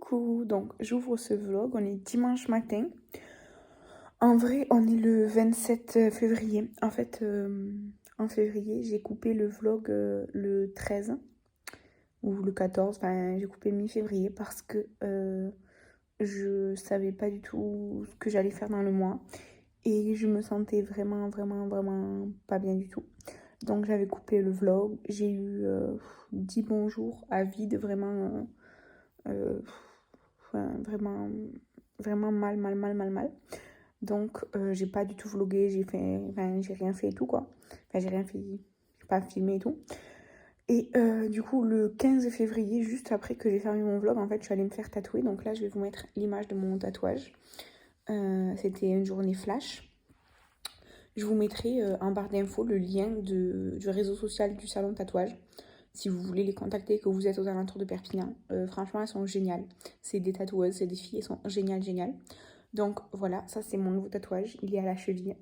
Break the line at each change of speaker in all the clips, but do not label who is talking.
Coucou, donc j'ouvre ce vlog, on est dimanche matin. En vrai, on est le 27 février. En fait, en février, j'ai coupé le vlog le 13 ou le 14. Enfin, j'ai coupé mi-février parce que je savais pas du tout ce que j'allais faire dans le mois. Et je me sentais vraiment pas bien du tout. Donc j'avais coupé le vlog. J'ai eu 10 bons jours à vide, vraiment... vraiment mal. Donc j'ai pas du tout vlogué, j'ai rien fait et tout quoi. Enfin j'ai rien fait, j'ai pas filmé et tout. Et du coup le 15 février, juste après que j'ai fermé mon vlog, en fait je suis allée me faire tatouer. Donc là je vais vous mettre l'image de mon tatouage. C'était une journée flash. Je vous mettrai en barre d'infos le lien du réseau social du salon de tatouage. Si vous voulez les contacter, que vous êtes aux alentours de Perpignan. Franchement, elles sont géniales. C'est des tatoueuses, c'est des filles, elles sont géniales. Donc voilà, ça c'est mon nouveau tatouage. Il est à la cheville.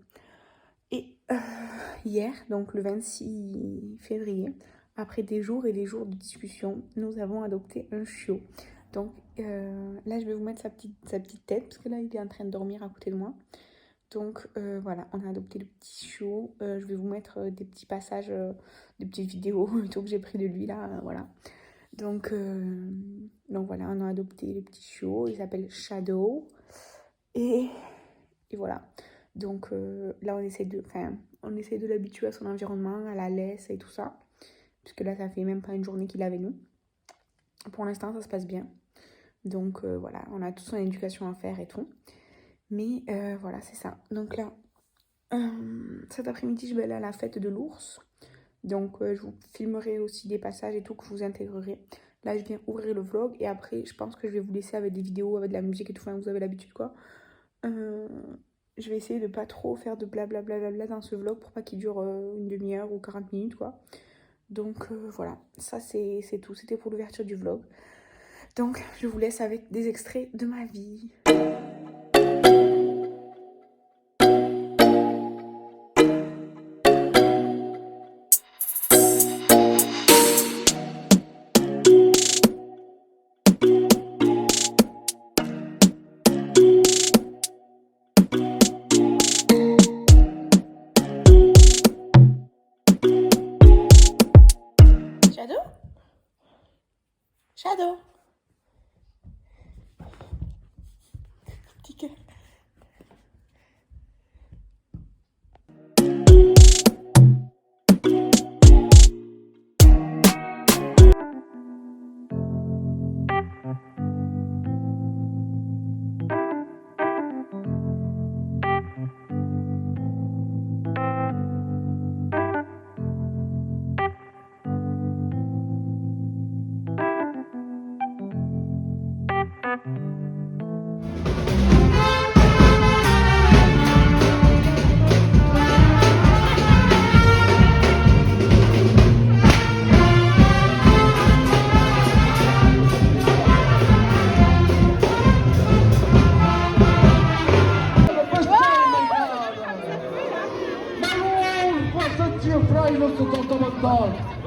Et hier, donc le 26 février, après des jours et des jours de discussion, nous avons adopté un chiot. Donc là, je vais vous mettre sa petite tête, parce que là, il est en train de dormir à côté de moi. Donc voilà, on a adopté le petit chiot. Je vais vous mettre des petits passages, des petites vidéos et tout que j'ai pris de lui là, voilà. Donc voilà, on a adopté le petit chiot. Il s'appelle Shadow. Et voilà. Donc là, on essaie de l'habituer à son environnement, à la laisse et tout ça. Puisque là, ça fait même pas une journée qu'il est avec nous. Pour l'instant, ça se passe bien. Donc voilà, on a toute son éducation à faire et tout. Mais voilà, c'est ça. Donc là, cet après-midi, je vais aller à la fête de l'ours. Donc je vous filmerai aussi des passages et tout que je vous intégrerai. Là, je viens ouvrir le vlog et après, je pense que je vais vous laisser avec des vidéos, avec de la musique et tout. Enfin, vous avez l'habitude, quoi. Je vais essayer de pas trop faire de blablabla dans ce vlog pour pas qu'il dure une demi-heure ou 40 minutes, quoi. Donc voilà, ça c'est tout. C'était pour l'ouverture du vlog. Donc, je vous laisse avec des extraits de ma vie. Shadow Petit cœur.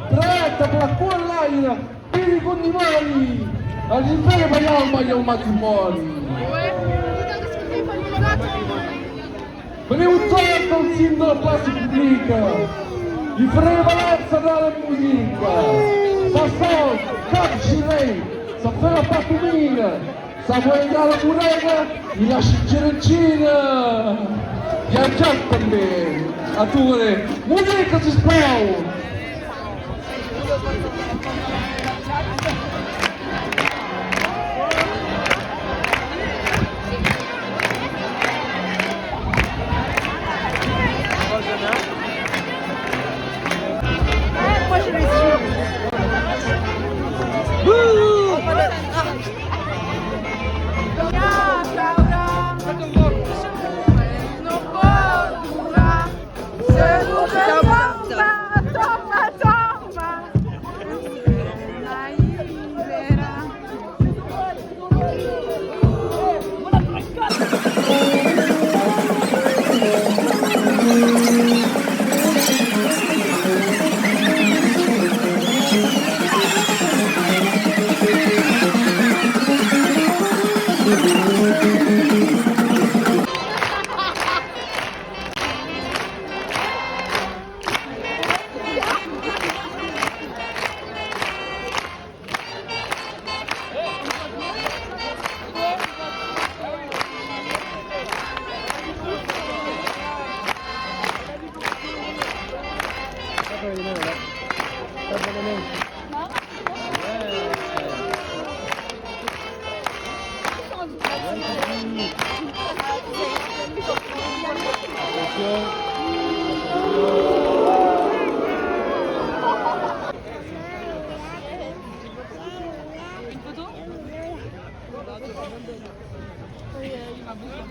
Preta per quella vieni con i mani all'impero vogliamo il matrimonio ma ne un certo un simbolo della classe pubblica di prevalenza della musica sa sol, capci lei sa fare la patumina sa vuoi andare a murena mi lasci il gerencina viaggiare per me a tu musica si spau.
Moi je le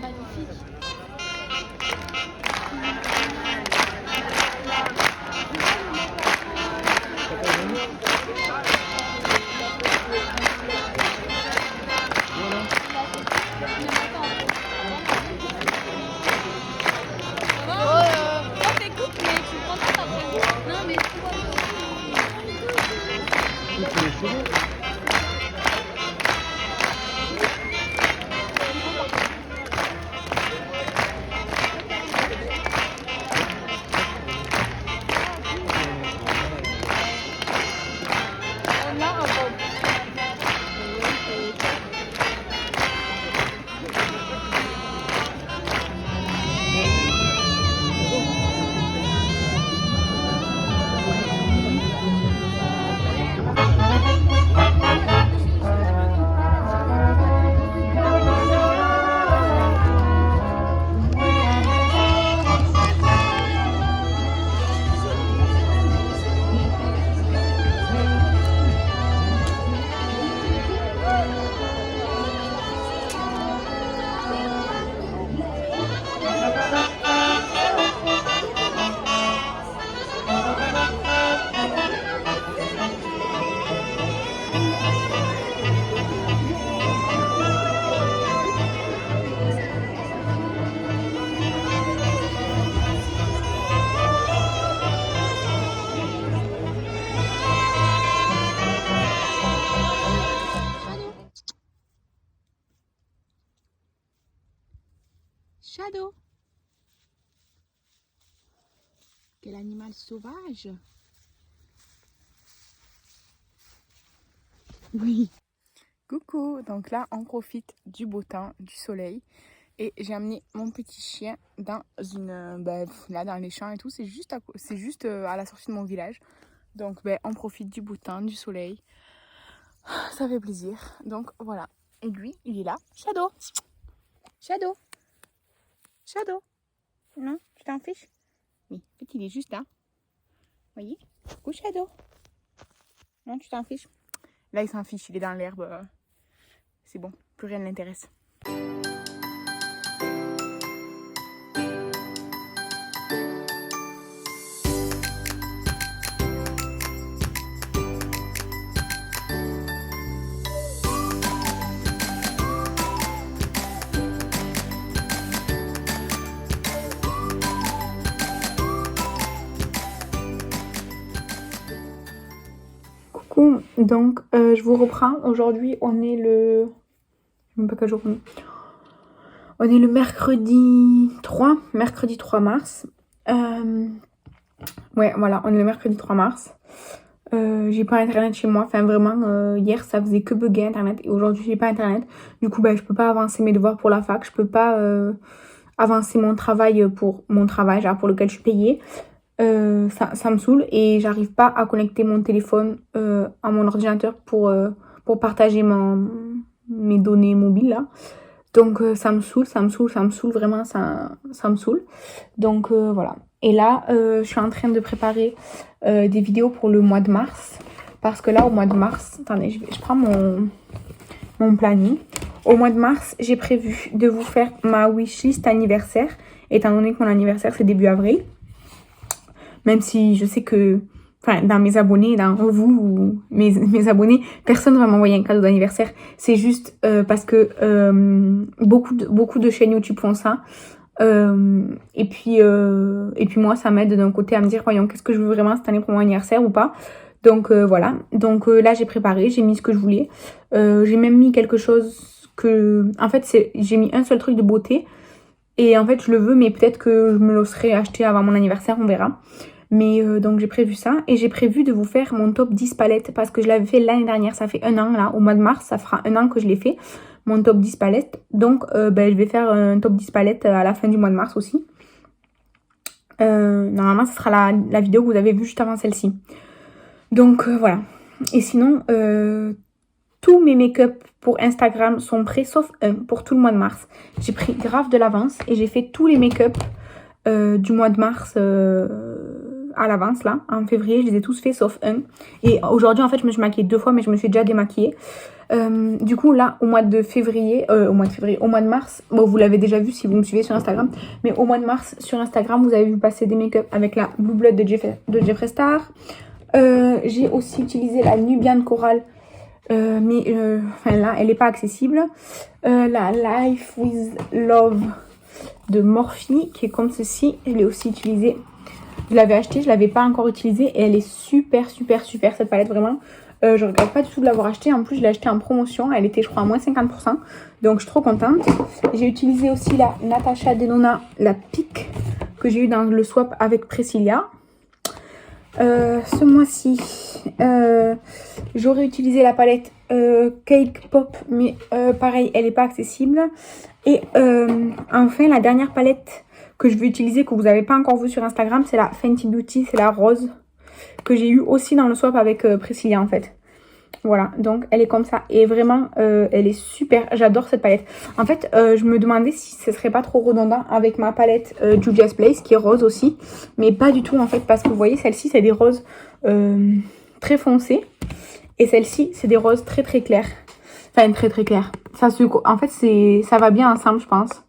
magnifique. Oh, t'écoutes, mais tu prends pas après. Non, mais tu vois. Shadow. Quel animal sauvage. Oui.
Coucou, donc là on profite du beau temps, du soleil. Et j'ai amené mon petit chien dans là dans les champs et tout. C'est juste à la sortie de mon village. Donc on profite du beau temps, du soleil. Ça fait plaisir. Donc voilà. Et lui, il est là. Shadow. Shadow. Shadow. Non, tu t'en fiches? Oui, en fait, il est juste là. Vous voyez? Coucou Shadow. Non, tu t'en fiches? Là, il s'en fiche, il est dans l'herbe. C'est bon, plus rien ne l'intéresse. Donc je vous reprends. Aujourd'hui on est le... Je sais même pas quel jour on est. On est le mercredi 3 mars. Ouais voilà, on est le mercredi 3 mars. J'ai pas internet chez moi. Enfin vraiment hier ça faisait que bugger internet. Et aujourd'hui j'ai pas internet. Du coup je peux pas avancer mes devoirs pour la fac. Je peux pas avancer mon travail genre pour lequel je suis payée. Ça me saoule et j'arrive pas à connecter mon téléphone à mon ordinateur pour partager mes données mobiles là. Donc ça me saoule vraiment, ça me saoule. Donc voilà. Et là je suis en train de préparer des vidéos pour le mois de mars. Parce que là au mois de mars, attendez, je prends mon planning. Au mois de mars, j'ai prévu de vous faire ma wishlist anniversaire, étant donné que mon anniversaire c'est début avril. Même si je sais que, enfin, dans mes abonnés, dans vous, ou mes abonnés, personne ne va m'envoyer un cadeau d'anniversaire. C'est juste parce que beaucoup de chaînes YouTube font ça. Et puis moi, ça m'aide d'un côté à me dire, voyons, qu'est-ce que je veux vraiment cette année pour mon anniversaire ou pas. Donc voilà. Donc là, j'ai préparé, j'ai mis ce que je voulais. J'ai même mis quelque chose que... En fait, j'ai mis un seul truc de beauté. Et en fait, je le veux, mais peut-être que je me le serais acheté avant mon anniversaire, on verra. Mais donc j'ai prévu ça et j'ai prévu de vous faire mon top 10 palettes parce que je l'avais fait l'année dernière, ça fait un an là, au mois de mars, ça fera un an que je l'ai fait, mon top 10 palettes. Donc je vais faire un top 10 palettes à la fin du mois de mars aussi. Normalement ce sera la vidéo que vous avez vue juste avant celle-ci. Donc voilà. Et sinon, tous mes make-up pour Instagram sont prêts sauf un pour tout le mois de mars. J'ai pris grave de l'avance et j'ai fait tous les make-up du mois de mars à l'avance là, en février, je les ai tous faits sauf un. Et aujourd'hui en fait je me suis maquillée 2 fois mais je me suis déjà démaquillée. Du coup là au mois de mars, bon vous l'avez déjà vu si vous me suivez sur Instagram, mais au mois de mars sur Instagram vous avez vu passer des make-up avec la Blue Blood de Jeffree Star. J'ai aussi utilisé la Nubian Coral, mais là elle n'est pas accessible. La Life with Love de Morphe qui est comme ceci, je l'ai aussi utilisée. Je l'avais achetée, je l'avais pas encore utilisée et elle est super cette palette vraiment. Je regrette pas du tout de l'avoir achetée. En plus je l'ai achetée en promotion, elle était je crois à moins 50%, donc je suis trop contente. J'ai utilisé aussi la Natasha Denona, la Peak que j'ai eu dans le swap avec Priscilla. Ce mois-ci j'aurais utilisé la palette Cake Pop mais pareil elle n'est pas accessible. Et enfin la dernière palette que je vais utiliser que vous n'avez pas encore vue sur Instagram, c'est la Fenty Beauty, c'est la rose que j'ai eu aussi dans le swap avec Priscilla en fait. Voilà, donc elle est comme ça et vraiment elle est super, j'adore cette palette. En fait je me demandais si ce serait pas trop redondant avec ma palette Juvia's Place qui est rose aussi, mais pas du tout en fait parce que vous voyez celle-ci c'est des roses très foncés et celle-ci c'est des roses très clairs. Enfin très claires. En fait ça va bien ensemble je pense.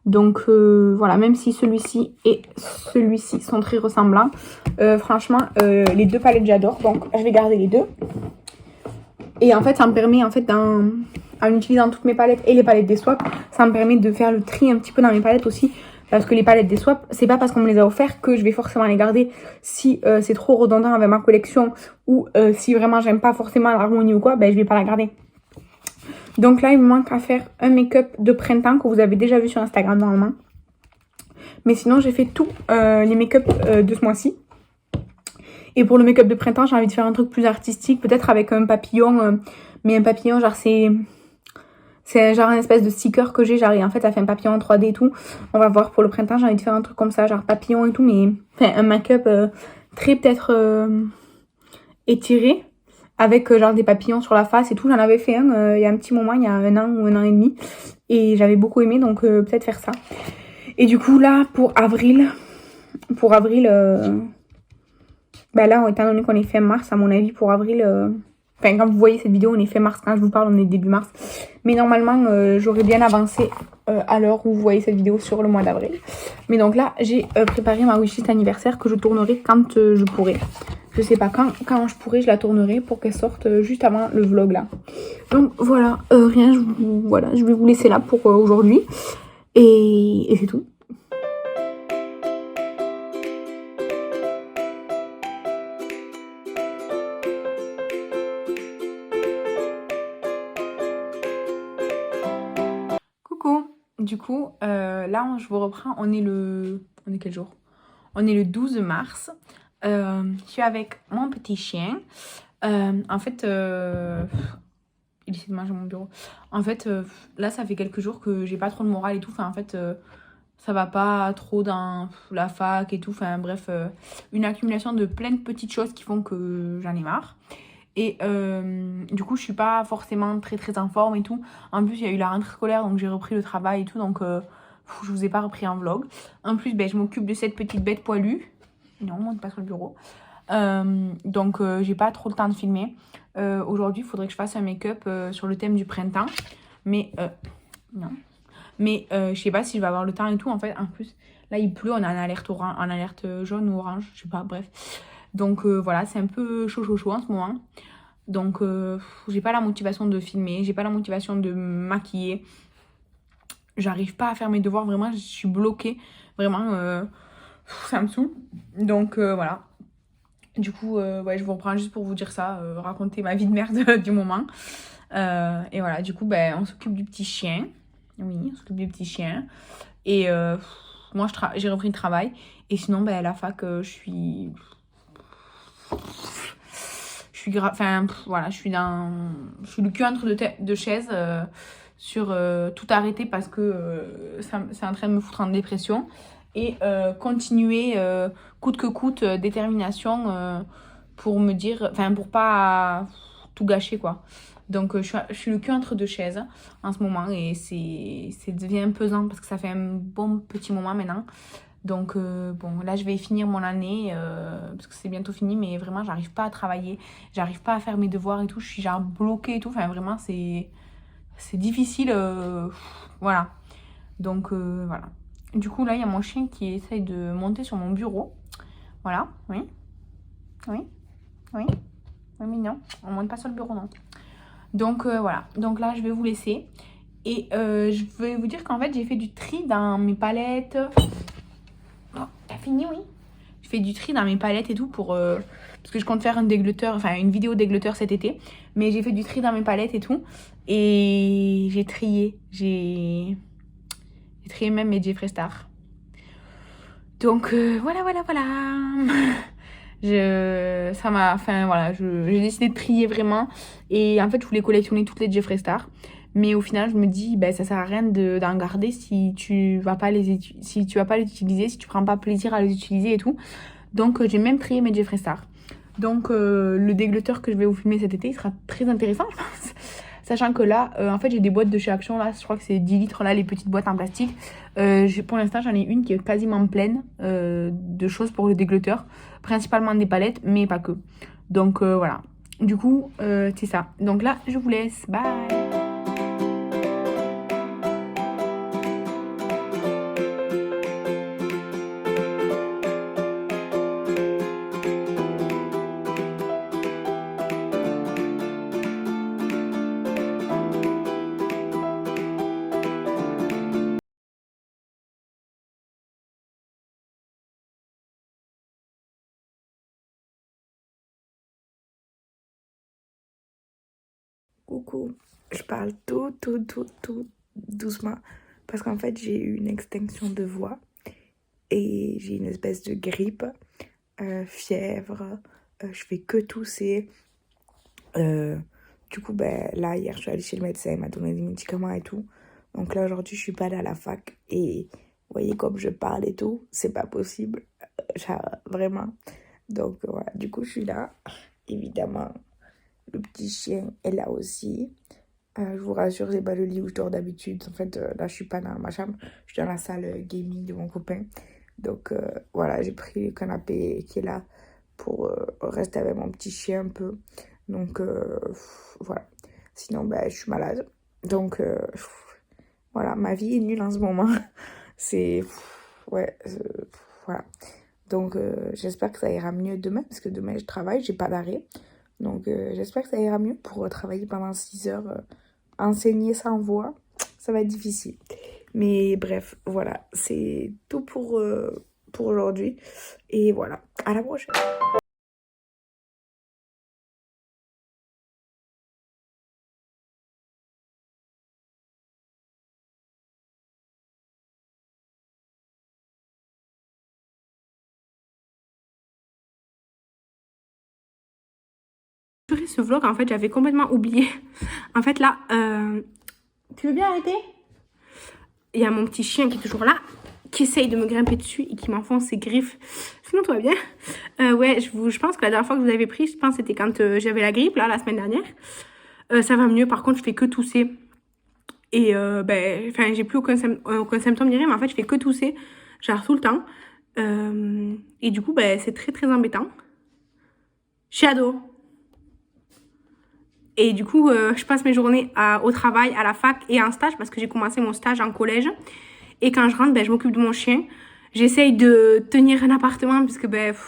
Donc voilà, même si celui-ci et celui-ci sont très ressemblants, franchement les deux palettes j'adore, donc je vais garder les deux. Et en fait ça me permet en fait en utilisant toutes mes palettes et les palettes des swaps, ça me permet de faire le tri un petit peu dans mes palettes aussi. Parce que les palettes des swaps, c'est pas parce qu'on me les a offerts que je vais forcément les garder si c'est trop redondant avec ma collection ou si vraiment j'aime pas forcément l'harmonie ou quoi, ben je vais pas la garder. Donc là il me manque à faire un make-up de printemps que vous avez déjà vu sur Instagram normalement. Mais sinon j'ai fait tous les make-up de ce mois-ci. Et pour le make-up de printemps j'ai envie de faire un truc plus artistique, peut-être avec un papillon, mais un papillon genre c'est genre un espèce de sticker que j'ai, genre en fait ça fait un papillon en 3D et tout. On va voir pour le printemps, j'ai envie de faire un truc comme ça, genre papillon et tout, mais enfin un make-up très peut-être étiré, avec genre des papillons sur la face et tout. J'en avais fait un il y a un petit moment, il y a 1 an ou 1 an et demi, et j'avais beaucoup aimé, donc peut-être faire ça. Et du coup là pour avril, bah là étant donné qu'on est fin mars, à mon avis pour avril... Enfin, quand vous voyez cette vidéo, on est fin mars. Quand je vous parle, on est début mars. Mais normalement, j'aurais bien avancé à l'heure où vous voyez cette vidéo sur le mois d'avril. Mais donc là, j'ai préparé ma wishlist anniversaire que je tournerai quand je pourrai. Je sais pas quand je pourrai, je la tournerai pour qu'elle sorte juste avant le vlog là. Donc voilà, rien, je vais vous laisser là pour aujourd'hui. Et c'est tout. Du coup, là, je vous reprends. On est quel jour? On est le 12 mars. Je suis avec mon petit chien. En fait, il essaie de manger mon bureau. En fait, là, ça fait quelques jours que j'ai pas trop de morale et tout. Enfin, en fait, ça va pas trop dans la fac et tout. Enfin, bref, une accumulation de plein de petites choses qui font que j'en ai marre. Et du coup je suis pas forcément très en forme et tout. En plus il y a eu la rentrée scolaire donc j'ai repris le travail et tout, donc je vous ai pas repris en vlog. En plus je m'occupe de cette petite bête poilue. Non, on monte pas sur le bureau. Donc j'ai pas trop le temps de filmer. Aujourd'hui il faudrait que je fasse un make-up sur le thème du printemps. Mais non. Mais je sais pas si je vais avoir le temps et tout. En fait en plus là il pleut, on est en alerte jaune ou orange, je sais pas, bref. Donc voilà, c'est un peu chaud en ce moment. Donc j'ai pas la motivation de filmer, j'ai pas la motivation de me maquiller. J'arrive pas à faire mes devoirs, vraiment, je suis bloquée. Vraiment, ça me saoule. Donc voilà. Du coup, ouais, je vous reprends juste pour vous dire ça, raconter ma vie de merde du moment. Et voilà, du coup, on s'occupe du petit chien. Oui, on s'occupe du petit chien. Et moi, j'ai repris le travail. Et sinon, à la fac, je suis enfin voilà, je suis le cul entre deux chaises sur tout arrêter parce que c'est en train de me foutre en dépression et continuer coûte que coûte, détermination pour me dire, enfin pour pas tout gâcher quoi. Donc je suis le cul entre deux chaises en ce moment et c'est devient pesant parce que ça fait un bon petit moment maintenant. Donc bon, là je vais finir mon année parce que c'est bientôt fini, mais vraiment j'arrive pas à travailler, j'arrive pas à faire mes devoirs et tout, je suis genre bloquée et tout, enfin vraiment c'est difficile, voilà. Donc voilà. Du coup là il y a mon chien qui essaye de monter sur mon bureau, voilà, oui, oui, oui, oui mignon, on monte pas sur le bureau non. Donc voilà, donc là je vais vous laisser et je vais vous dire qu'en fait j'ai fait du tri dans mes palettes. Oh, t'as fini, oui. Je fais du tri dans mes palettes et tout pour parce que je compte faire un dégletteur, enfin une vidéo dégletteur cet été, mais j'ai fait du tri dans mes palettes et tout et j'ai trié, j'ai trié même mes Jeffree Star. Donc voilà. Ça m'a, enfin voilà, j'ai décidé de trier vraiment et en fait je voulais collectionner toutes les Jeffree Star, mais au final je me dis ben ça sert à rien d'en garder si tu vas pas les utiliser, si tu prends pas plaisir à les utiliser et tout. Donc j'ai même trié mes Jeffree Star. Donc le dégletteur que je vais vous filmer cet été il sera très intéressant je pense. Sachant que là, en fait, j'ai des boîtes de chez Action, là, je crois que c'est 10 litres, là, les petites boîtes en plastique. Pour l'instant, j'en ai une qui est quasiment pleine de choses pour le dégletteur. Principalement des palettes, mais pas que. Donc, voilà. Du coup, c'est ça. Donc là, je vous laisse. Bye!
Coucou, je parle tout doucement parce qu'en fait j'ai eu une extinction de voix et j'ai une espèce de grippe, fièvre, je fais que tousser. Du coup ben là hier je suis allée chez le médecin, il m'a donné des médicaments et tout. Donc là aujourd'hui je suis pas allée à la fac et vous voyez comme je parle et tout, c'est pas possible, vraiment. Donc voilà, du coup je suis là, évidemment. Le petit chien est là aussi. Je vous rassure, c'est pas le lit où je dors d'habitude. En fait, là, je suis pas dans ma chambre. Je suis dans la salle gaming de mon copain. Donc, voilà, j'ai pris le canapé qui est là pour rester avec mon petit chien un peu. Donc, voilà. Sinon, ben, je suis malade. Donc, voilà, ma vie est nulle en ce moment. C'est... Ouais, voilà. Donc, j'espère que ça ira mieux demain. Parce que demain, je travaille, j'ai pas d'arrêt. Donc j'espère que ça ira mieux pour travailler pendant 6 heures. Enseigner sans voix, ça va être difficile. Mais bref, voilà, c'est tout pour aujourd'hui. Et voilà, à la prochaine.
Ce vlog, en fait, j'avais complètement oublié. En fait, là, tu veux bien arrêter? Il y a mon petit chien qui est toujours là, qui essaye de me grimper dessus et qui m'enfonce ses griffes. Sinon, tout va bien. Ouais, je pense que la dernière fois que vous avez pris, je pense que c'était quand j'avais la grippe, là, la semaine dernière. Ça va mieux. Par contre, je fais que tousser. Et, enfin, j'ai plus aucun symptôme ni rien, mais en fait, je fais que tousser. Genre, tout le temps. Et du coup, c'est très embêtant. Shadow. Et du coup, je passe mes journées au travail, à la fac et en stage parce que j'ai commencé mon stage en collège. Et quand je rentre, je m'occupe de mon chien. J'essaye de tenir un appartement parce que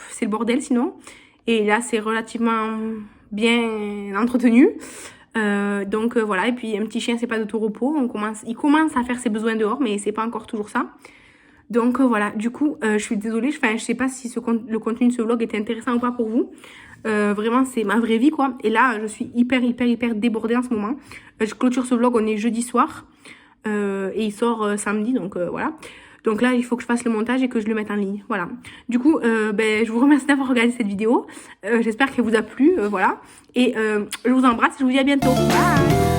c'est le bordel sinon. Et là, c'est relativement bien entretenu. Donc voilà, et puis un petit chien, c'est pas de tout repos. Il commence à faire ses besoins dehors, mais c'est pas encore toujours ça. Donc voilà, du coup, je suis désolée. Je sais pas si le contenu de ce vlog était intéressant ou pas pour vous. Vraiment c'est ma vraie vie quoi, et là je suis hyper débordée en ce moment. Je clôture ce vlog, on est jeudi soir et il sort samedi, donc voilà. Donc là il faut que je fasse le montage et que je le mette en ligne, voilà. Du coup je vous remercie d'avoir regardé cette vidéo, j'espère qu'elle vous a plu, voilà, et je vous embrasse et je vous dis à bientôt, bye.